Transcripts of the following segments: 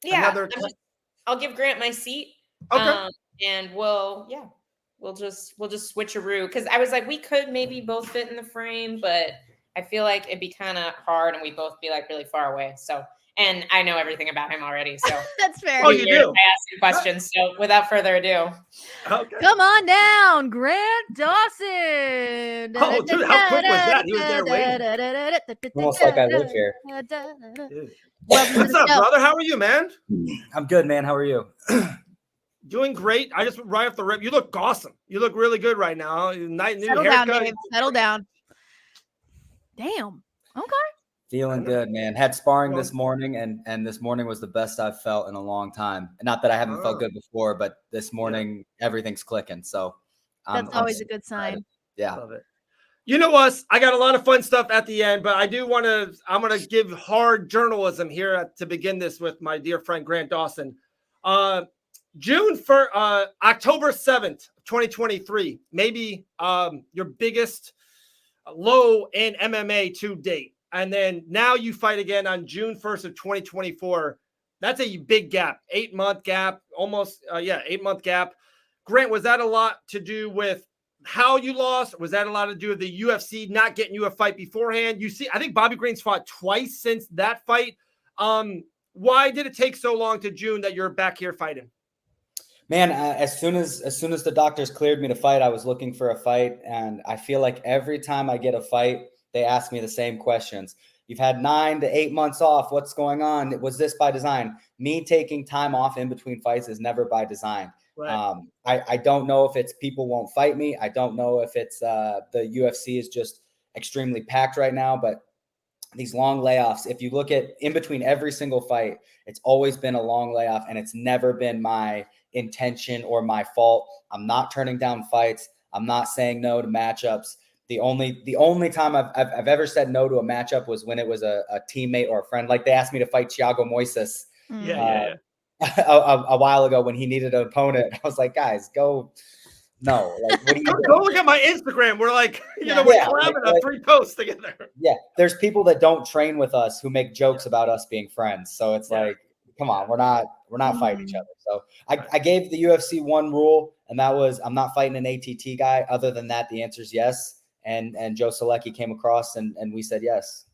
Yeah, Another. I'll give Grant my seat. Okay. And we'll just switcheroo because I was like, we could maybe both fit in the frame, but I feel like it'd be kind of hard and we both be like really far away. So, and I know everything about him already, so That's fair. Oh, you do. I asked him questions. So, without further ado, Okay. Come on down, Grant Dawson. Oh, dude, how quick was that? He was there waiting. Almost like I live here. Dude. Welcome to What's the up, show. brother? How are you, man? I'm good, man. How are you? Doing great. I just right off the rip. You look awesome. You look really good right now. Nice new Settle down, haircut. Dave. Settle down. Damn. Okay. Feeling good, man. Had sparring this morning, and this morning was the best I've felt in a long time. Not that I haven't felt good before, but this morning everything's clicking. So that's always a good sign. Yeah. Love it. You know us. I got a lot of fun stuff at the end, but I do want to. I'm going to give hard journalism here to begin this with my dear friend Grant Dawson. October 7th, 2023. Maybe your biggest low in MMA to date. And then now you fight again on June 1st of 2024. That's a big gap, 8-month gap, almost, 8-month gap. Grant, was that a lot to do with how you lost? Was that a lot to do with the UFC not getting you a fight beforehand? You see, I think Bobby Green's fought twice since that fight. Why did it take so long to June that you're back here fighting? Man, as soon as the doctors cleared me to fight, I was looking for a fight. And I feel like every time I get a fight, they ask me the same questions. You've had 9 to 8 months off. What's going on? Was this by design? Me taking time off in between fights is never by design. Right. I don't know if it's people won't fight me. I don't know if it's the UFC is just extremely packed right now. But these long layoffs, if you look at in between every single fight, it's always been a long layoff, and it's never been my intention or my fault. I'm not turning down fights. I'm not saying no to matchups. The only time I've ever said no to a matchup was when it was a teammate or a friend. Like they asked me to fight Thiago Moises a while ago when he needed an opponent. I was like, guys, go. No, like what do you go look at my Instagram. We're like, we're collabing on 3 posts together. Yeah, there's people that don't train with us who make jokes about us being friends. So it's like, come on, we're not fighting each other. So I gave the UFC one rule, and that was I'm not fighting an ATT guy. Other than that, the answer is yes. And Joe Selecki came across, and we said yes.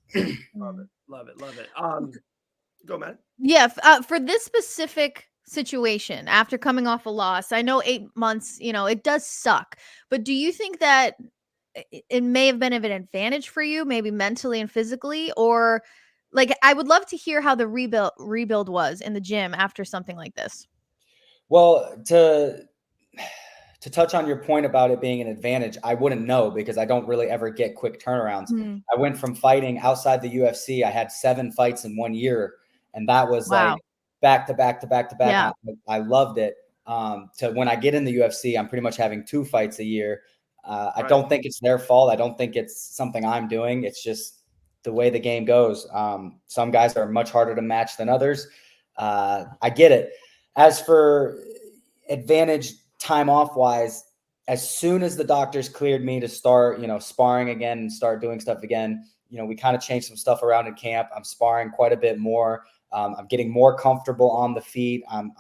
Love it. Go, man. Yeah, for this specific situation, after coming off a loss, I know 8 months, it does suck. But do you think that it may have been of an advantage for you, maybe mentally and physically, or like I would love to hear how the rebuild was in the gym after something like this? Well, to touch on your point about it being an advantage, I wouldn't know because I don't really ever get quick turnarounds. I went from fighting outside the UFC. I had 7 fights in 1 year, and that was like back to back to back to back. Yeah. I loved it. To when I get in the UFC, I'm pretty much having 2 fights a year. I don't think it's their fault. I don't think it's something I'm doing. It's just the way the game goes. Some guys are much harder to match than others. I get it. As for advantage time off wise, as soon as the doctors cleared me to start, sparring again and start doing stuff again, we kind of changed some stuff around in camp. I'm sparring quite a bit more. I'm getting more comfortable on the feet. I'm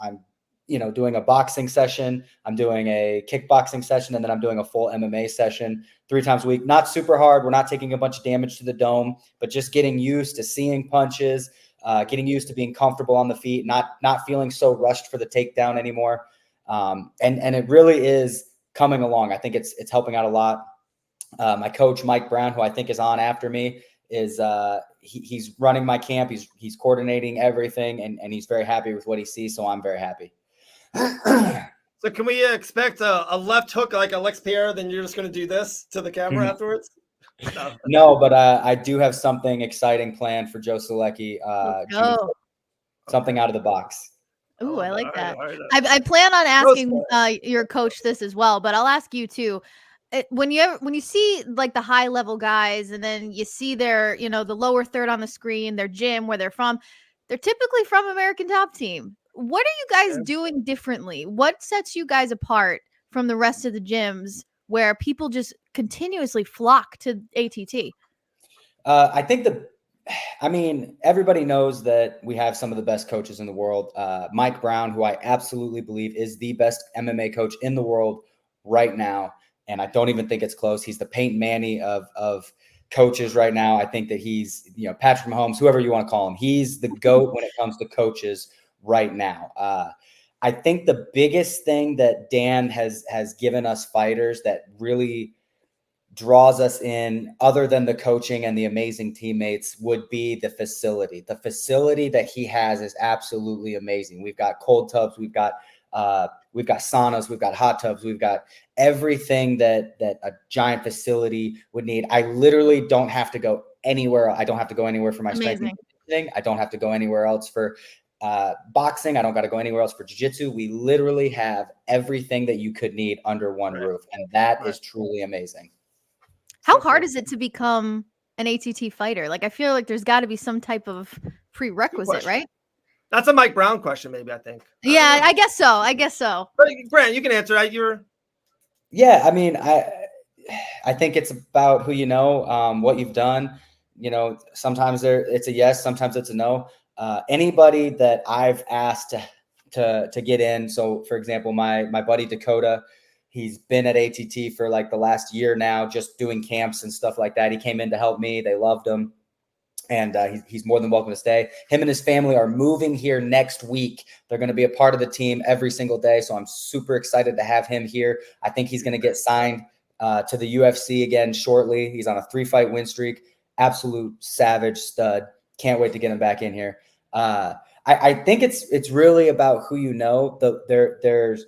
doing a boxing session. I'm doing a kickboxing session, and then I'm doing a full MMA session 3 times a week. Not super hard. We're not taking a bunch of damage to the dome, but just getting used to seeing punches, getting used to being comfortable on the feet, not feeling so rushed for the takedown anymore. And it really is coming along. I think it's helping out a lot. My coach, Mike Brown, who I think is on after me, is he's running my camp. He's coordinating everything, and he's very happy with what he sees. So I'm very happy. So can we expect a left hook like Alex Pierre? Then you're just going to do this to the camera afterwards? No, but I do have something exciting planned for Joe Selecki. Something out of the box. Ooh, I like that. I plan on asking your coach this as well, but I'll ask you too. When you see like the high level guys, and then you see their, the lower third on the screen, their gym, where they're from, they're typically from American Top Team. What are you guys doing differently? What sets you guys apart from the rest of the gyms where people just continuously flock to ATT? I think I mean, everybody knows that we have some of the best coaches in the world. Mike Brown, who I absolutely believe is the best MMA coach in the world right now. And I don't even think it's close. He's the Peyton Manning of coaches right now. I think that he's, Patrick Mahomes, whoever you want to call him. He's the GOAT when it comes to coaches right now. I think the biggest thing that Dan has given us fighters that really draws us in, other than the coaching and the amazing teammates, would be the facility. The facility that he has is absolutely amazing. We've got cold tubs, we've got saunas, we've got hot tubs, we've got everything that a giant facility would need. I literally don't have to go anywhere. I don't have to go anywhere for my strength and conditioning. I don't have to go anywhere else for boxing. I don't got to go anywhere else for jiu-jitsu. We literally have everything that you could need under one roof, and that is truly amazing. How hard is it to become an ATT fighter? Like, I feel like there's got to be some type of prerequisite, right? That's a Mike Brown question, maybe, I think. Yeah, I guess so. But Grant, you can answer that. Yeah, I mean, I think it's about who you know, what you've done. Sometimes it's a yes, sometimes it's a no. Anybody that I've asked to get in. So, for example, my buddy Dakota, he's been at ATT for like the last year now, just doing camps and stuff like that. He came in to help me. They loved him. And he's more than welcome to stay. Him and his family are moving here next week. They're going to be a part of the team every single day. So I'm super excited to have him here. I think he's going to get signed to the UFC again shortly. He's on a 3-fight win streak. Absolute savage stud. Can't wait to get him back in here. I think it's really about who you know. There's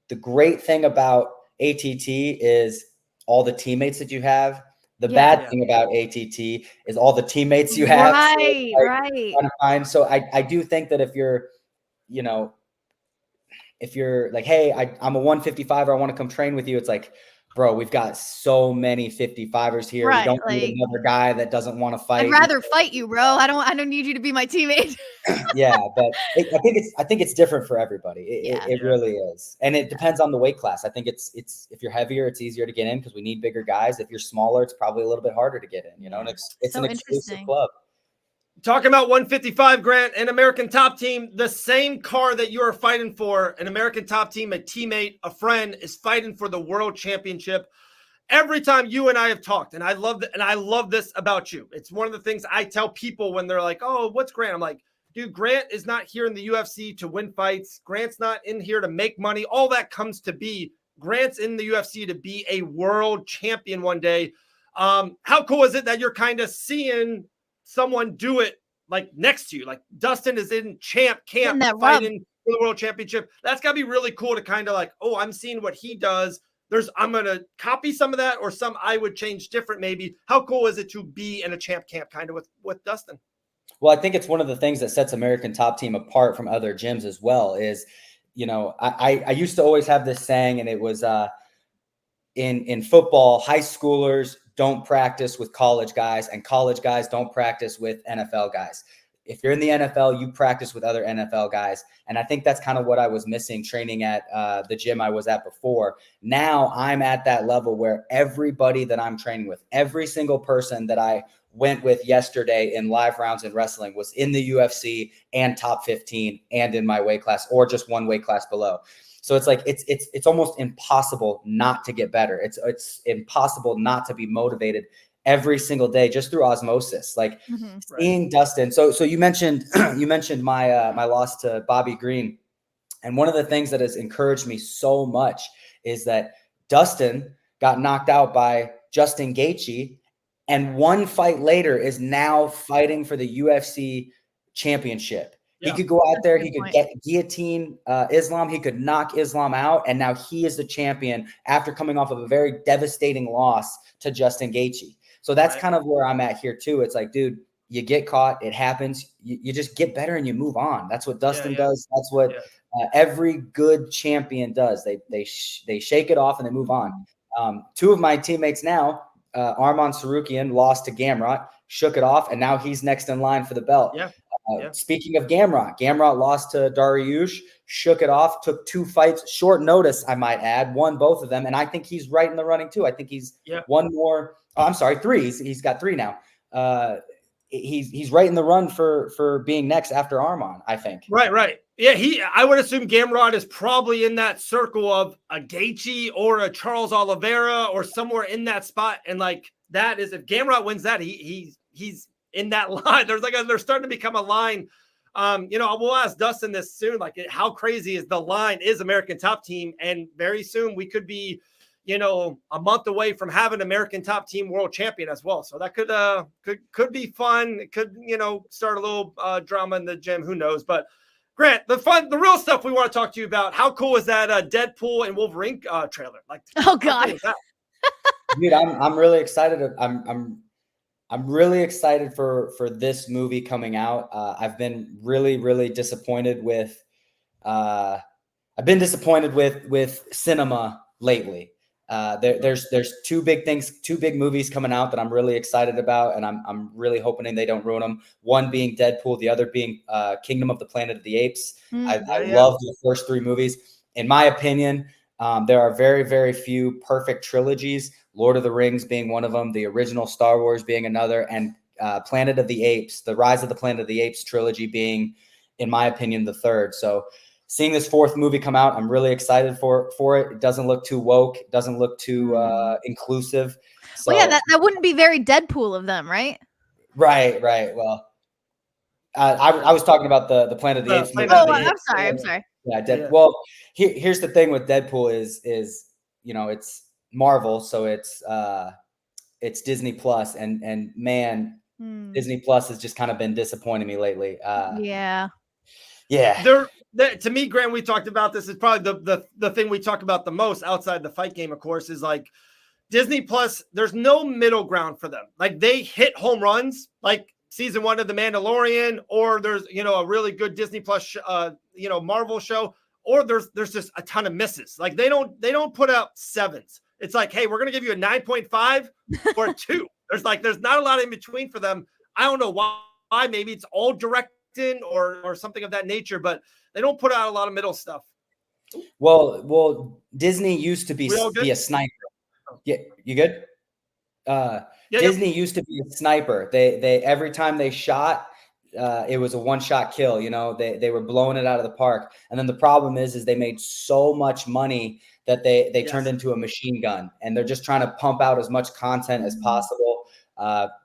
the great thing about ATT is all the teammates that you have. The bad thing about ATT is all the teammates you have. Right. So I do think that if you're like, hey, I'm a 155er, I want to come train with you. It's like, bro, we've got so many 55ers here. Right, we don't need another guy that doesn't want to fight. I'd rather fight you, bro. I don't need you to be my teammate. Yeah, but I think it's different for everybody. It really is, and it depends on the weight class. I think it's if you're heavier, it's easier to get in because we need bigger guys. If you're smaller, it's probably a little bit harder to get in. And it's so an exclusive club. Talking about 155, Grant, an American Top Team, the same car that you are fighting for, an American Top Team, a teammate, a friend, is fighting for the World Championship. Every time you and I have talked, and I love this about you. It's one of the things I tell people when they're like, "Oh, what's Grant?" I'm like, dude, Grant is not here in the UFC to win fights. Grant's not in here to make money. All that comes to be. Grant's in the UFC to be a world champion one day. How cool is it that you're kind of seeing someone do it like next to you? Like Dustin is in champ camp fighting for the world championship. That's got to be really cool to kind of like, oh, I'm seeing what he does. I'm going to copy some of that or some I would change different maybe. How cool is it to be in a champ camp kind of with Dustin? Well, I think it's one of the things that sets American Top Team apart from other gyms as well is, I used to always have this saying, and it was in football, high schoolers don't practice with college guys and college guys don't practice with NFL guys. If you're in the NFL, you practice with other NFL guys. And I think that's kind of what I was missing training at the gym I was at before. Now I'm at that level where everybody that I'm training with, every single person that I went with yesterday in live rounds in wrestling was in the UFC and top 15 and in my weight class or just one weight class below. So it's like, it's almost impossible not to get better. It's impossible not to be motivated every single day just through osmosis, like seeing Dustin. So you mentioned my loss to Bobby Green. And one of the things that has encouraged me so much is that Dustin got knocked out by Justin Gaethje, and one fight later is now fighting for the UFC championship. Yeah. He could go out there, he could guillotine Islam, he could knock Islam out, and now he is the champion after coming off of a very devastating loss to Justin Gaethje. So that's kind of where I'm at here too. It's like, dude, you get caught, it happens. You just get better and you move on. That's what Dustin does. That's what every good champion does. They shake it off and they move on. Two of my teammates now, Arman Sarukian lost to Gamrot, shook it off, and now he's next in line for the belt. Speaking of Gamrot lost to Dariush, shook it off, took 2 fights, short notice, I might add, won both of them. And I think he's right in the running too. I think he's one more. Oh, I'm sorry, 3. He's got 3 now. he's right in the run for being next after Arman, I think. Right. Yeah, I would assume Gamrot is probably in that circle of a Gaethje or a Charles Oliveira or somewhere in that spot. And like that is, if Gamrot wins that, he's in that line. There's starting to become a line. We'll ask Dustin this soon. Like, how crazy is the line? Is American Top Team, and very soon we could be, a month away from having American Top Team world champion as well. So that could be fun. It could, start a little drama in the gym. Who knows? But Grant, the real stuff we want to talk to you about. How cool is that Deadpool and Wolverine trailer? Like, oh god, cool dude, I'm really excited. I'm really excited for this movie coming out. I've been really disappointed with. I've been disappointed with cinema lately. There's two big movies coming out that I'm really excited about, and I'm really hoping they don't ruin them. One being Deadpool, the other being Kingdom of the Planet of the Apes. I love the first three movies. In my opinion, there are very few perfect trilogies. Lord of the Rings being one of them, the original Star Wars being another, and Planet of the Apes, the Rise of the Planet of the Apes trilogy being, in my opinion, the third. So seeing this fourth movie come out, I'm really excited for it. It doesn't look too woke. It doesn't look too inclusive. So, well, yeah, that wouldn't be very Deadpool of them, right? Right. Well, I was talking about the Planet of the Apes movie. Oh, I'm sorry. Yeah. Well, here's the thing with Deadpool is it's Marvel, so it's Disney Plus, and man, Disney Plus has just kind of been disappointing me lately. Yeah. To me, Grant, we talked about this. Is probably the thing we talk about the most outside the fight game, of course, is like Disney Plus. There's no middle ground for them. Like they hit home runs, like season 1 of The Mandalorian, or there's a really good Disney Plus Marvel show, or there's just a ton of misses. Like they don't put out 7s. It's like, hey, we're gonna give you a 9.5 or a 2. There's not a lot in between for them. I don't know why. Maybe it's all directing or something of that nature, but they don't put out a lot of middle stuff. Well, Disney used to be a sniper. Yeah, you good? Disney used to be a sniper. They every time they shot, it was a one-shot kill. They were blowing it out of the park. And then the problem is they made so much money that they turned into a machine gun, and they're just trying to pump out as much content as possible.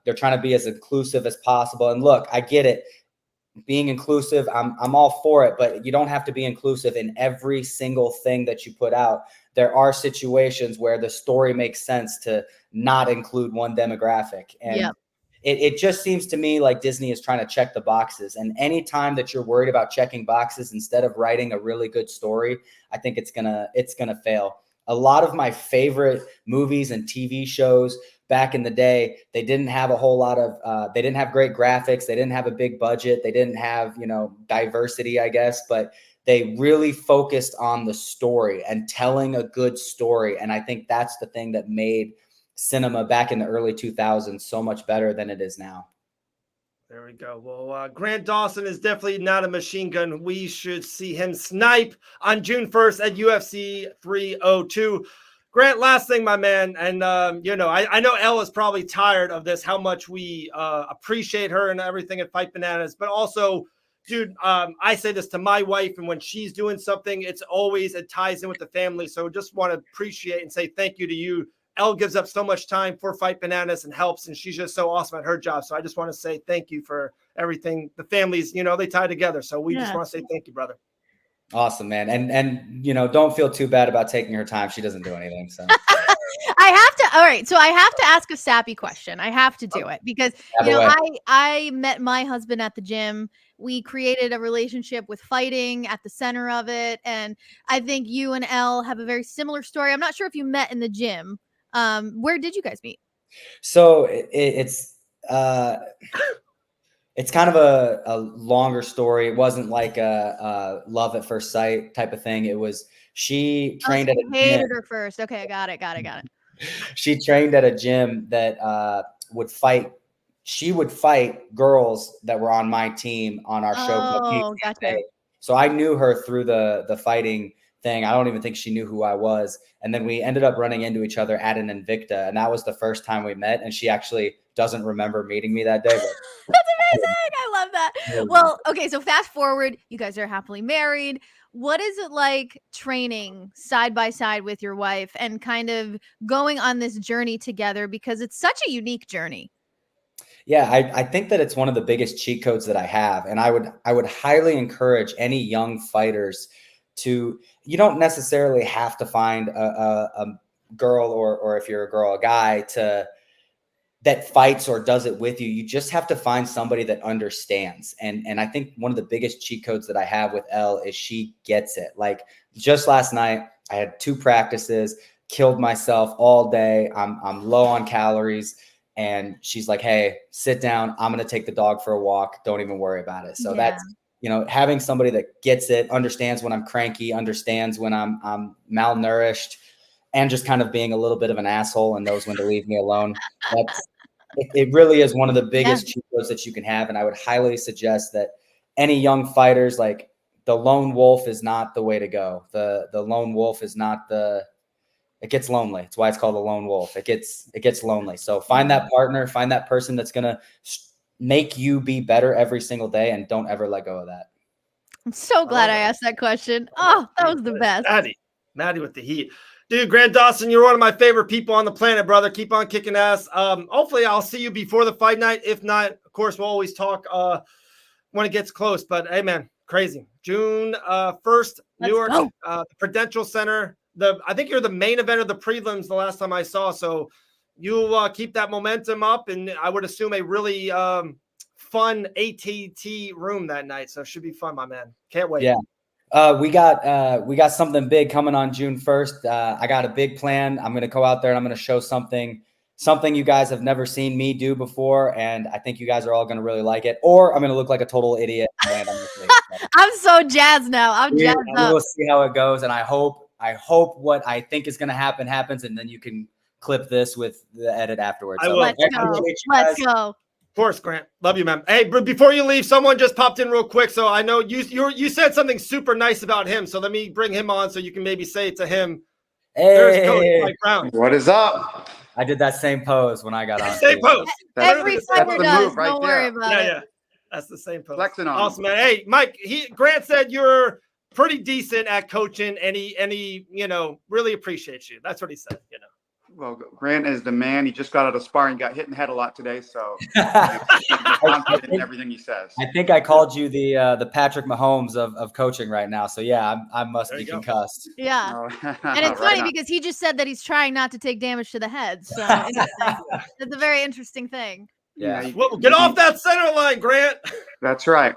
They're trying to be as inclusive as possible. And look, I get it. Being inclusive, I'm all for it, but you don't have to be inclusive in every single thing that you put out. There are situations where the story makes sense to not include one demographic. And it just seems to me like Disney is trying to check the boxes. And anytime that you're worried about checking boxes instead of writing a really good story, I think it's gonna fail. A lot of my favorite movies and TV shows back in the day, they didn't have a whole lot of, they didn't have great graphics. They didn't have a big budget. They didn't have, diversity, I guess, but they really focused on the story and telling a good story. And I think that's the thing that made cinema back in the early 2000s so much better than it is now. There we go. Well, Grant Dawson is definitely not a machine gun. We should see him snipe on June 1st at UFC 302. Grant, last thing, my man, and I know Elle is probably tired of this, how much we appreciate her and everything at Fight Bananas, but also, dude, I say this to my wife, and when she's doing something, it ties in with the family. So just want to appreciate and say thank you to you. Elle gives up so much time for Fight Bananas and helps, and she's just so awesome at her job. So I just want to say thank you for everything. The families, they tie together. So we just want to say thank you, brother. Awesome, man. And don't feel too bad about taking her time. She doesn't do anything. So I have to. All right. So I have to ask a sappy question. I have to do it because, I met my husband at the gym. We created a relationship with fighting at the center of it. And I think you and Elle have a very similar story. I'm not sure if you met in the gym. Where did you guys meet? So it's kind of a longer story. It wasn't like a love at first sight type of thing. It was, she trained at a gym. Hated her first. Okay, I got it. She trained at a gym that would fight. She would fight girls that were on my team on our show. Oh, gotcha. So I knew her through the fighting thing. I don't even think she knew who I was. And then we ended up running into each other at an Invicta. And that was the first time we met. And she actually doesn't remember meeting me that day. But That's amazing. I love that. Well, okay. So fast forward, you guys are happily married. What is it like training side by side with your wife and kind of going on this journey together? Because it's such a unique journey. Yeah, I think that it's one of the biggest cheat codes that I have. And I would highly encourage any young fighters to, you don't necessarily have to find a girl or if you're a girl, a guy that fights or does it with you. You just have to find somebody that understands. And I think one of the biggest cheat codes that I have with Elle is she gets it. Like just last night, I had 2 practices, killed myself all day. I'm low on calories. And she's like, hey, sit down. I'm going to take the dog for a walk. Don't even worry about it. So that's, having somebody that gets it, understands when I'm cranky, understands when I'm malnourished, and just kind of being a little bit of an asshole and knows when to leave me alone. It really is one of the biggest cheat codes that you can have. And I would highly suggest that any young fighters, like the lone wolf is not the way to go. The lone wolf is not it gets lonely. It's why it's called a lone wolf. It gets lonely. So find that partner, find that person that's going to make you be better every single day, and don't ever let go of that. I'm so glad I asked that question. Oh, that was the best. Maddie with the heat. Dude, Grant Dawson, you're one of my favorite people on the planet, brother. Keep on kicking ass. Hopefully I'll see you before the fight night. If not, of course, we'll always talk when it gets close. But hey, man, crazy. June 1st, New York, the Prudential Center. I think you're the main event of the prelims the last time I saw. So you'll keep that momentum up, and I would assume a really fun ATT room that night. So it should be fun, my man. Can't wait. Yeah. We got something big coming on June 1st. I got a big plan. I'm going to go out there and I'm going to show something you guys have never seen me do before. And I think you guys are all going to really like it, or I'm going to look like a total idiot. I'm so jazzed now. I'm jazzed up. We'll see how it goes. And I hope what I think is going to happen happens. And then you can clip this with the edit afterwards. Let's go. Of course, Grant. Love you, man. Hey, before you leave, someone just popped in real quick. So I know you said something super nice about him. So let me bring him on so you can maybe say it to him. Hey, there's Coach Mike Brown. What is up? I did that same pose when I got on. Same pose. Every fighter does. Don't worry about it. Yeah. That's the same pose. Flexing on. Awesome, man. Hey, Mike, Grant said you're pretty decent at coaching, and he really appreciates you. That's what he said, Well, Grant is the man. He just got out of sparring, got hit in the head a lot today, so confident in everything he says. I think I called you the Patrick Mahomes of coaching right now. So yeah, I must be concussed. Yeah, and it's funny because he just said that he's trying not to take damage to the head. So it's a very interesting thing. Yeah. Well, get off that center line, Grant. That's right.